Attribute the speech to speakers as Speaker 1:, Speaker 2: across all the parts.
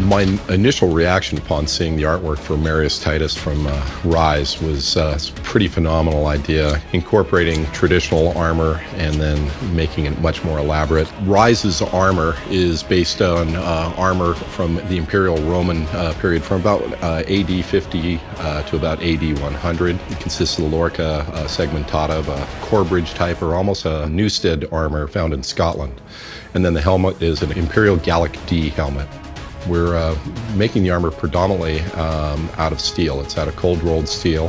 Speaker 1: My initial reaction upon seeing the artwork for Marius Titus from Ryse was a pretty phenomenal idea, incorporating traditional armor and then making it much more elaborate. Ryse's armor is based on armor from the Imperial Roman period from about AD 50 to about AD 100. It consists of the lorca segmentata of a Corbridge type or almost a Newstead armor found in Scotland. And then the helmet is an Imperial Gallic D helmet. We're making the armor predominantly out of steel. It's out of cold rolled steel,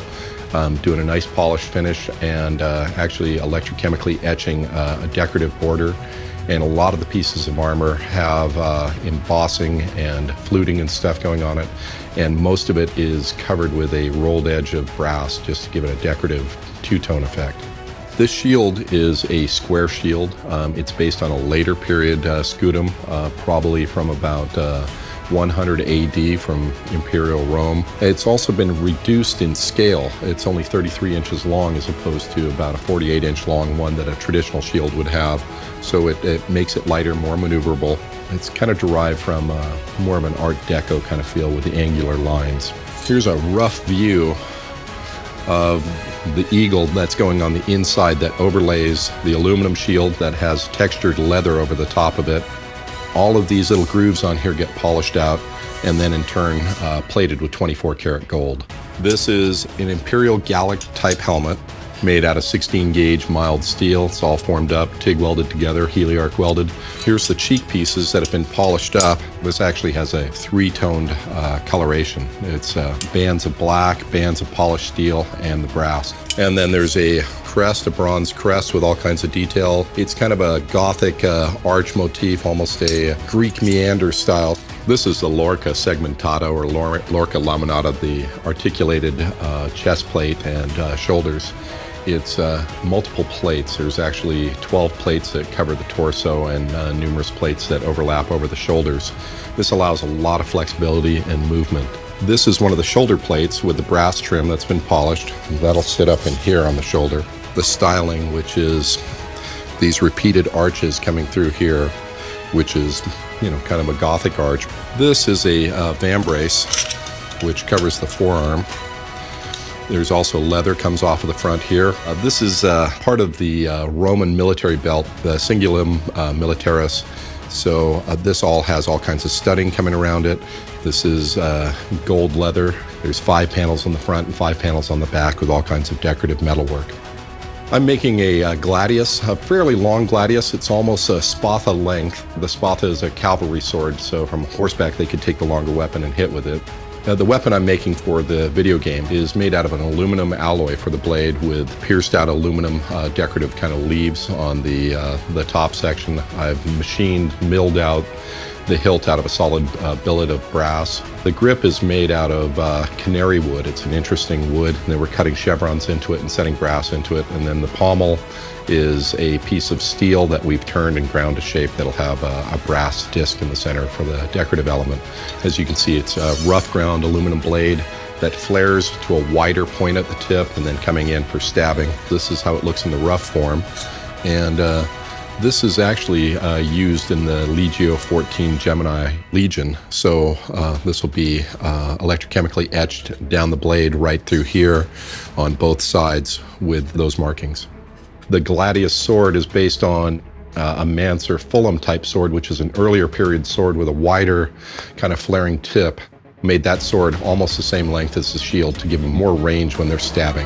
Speaker 1: doing a nice polished finish and actually electrochemically etching a decorative border. And a lot of the pieces of armor have embossing and fluting and stuff going on it. And most of it is covered with a rolled edge of brass just to give it a decorative two-tone effect. This shield is a square shield. It's based on a later period scutum, probably from about 100 AD from Imperial Rome. It's also been reduced in scale. It's only 33 inches long as opposed to about a 48-inch long one that a traditional shield would have. So it makes it lighter, more maneuverable. It's kind of derived from more of an Art Deco kind of feel with the angular lines. Here's a rough view of the eagle that's going on the inside that overlays the aluminum shield that has textured leather over the top of it. All of these little grooves on here get polished out and then in turn plated with 24 karat gold. This is an Imperial Gallic type helmet made out of 16 gauge mild steel. It's all formed up, TIG welded together, heliarc welded. Here's the cheek pieces that have been polished up. This actually has a three-toned coloration. It's bands of black, bands of polished steel, and the brass. And then there's a crest, a bronze crest with all kinds of detail. It's kind of a Gothic arch motif, almost a Greek meander style. This is the lorca segmentata or lorca laminata, the articulated chest plate and shoulders. It's multiple plates. There's actually 12 plates that cover the torso and numerous plates that overlap over the shoulders. This allows a lot of flexibility and movement. This is one of the shoulder plates with the brass trim that's been polished. That'll sit up in here on the shoulder. The styling, which is these repeated arches coming through here, which is, you know, kind of a Gothic arch. This is a vambrace, which covers the forearm. There's also leather comes off of the front here. This is part of the Roman military belt, the cingulum militaris. So this all has all kinds of studding coming around it. This is gold leather. There's 5 panels on the front and 5 panels on the back with all kinds of decorative metalwork. I'm making a gladius, a fairly long gladius. It's almost a spatha length. The spatha is a cavalry sword, so from horseback they could take the longer weapon and hit with it. The weapon I'm making for the video game is made out of an aluminum alloy for the blade with pierced out aluminum decorative kind of leaves on the top section. I've milled out the hilt out of a solid billet of brass. The grip is made out of canary wood. It's an interesting wood. And then we're cutting chevrons into it and setting brass into it. And then the pommel is a piece of steel that we've turned and ground to shape that'll have a brass disc in the center for the decorative element. As you can see, it's a rough ground aluminum blade that flares to a wider point at the tip and then coming in for stabbing. This is how it looks in the rough form. And this is actually used in the Legio 14 Gemini Legion. So this will be electrochemically etched down the blade right through here on both sides with those markings. The gladius sword is based on a Manser Fulham type sword, which is an earlier period sword with a wider kind of flaring tip. Made that sword almost the same length as the shield to give them more range when they're stabbing.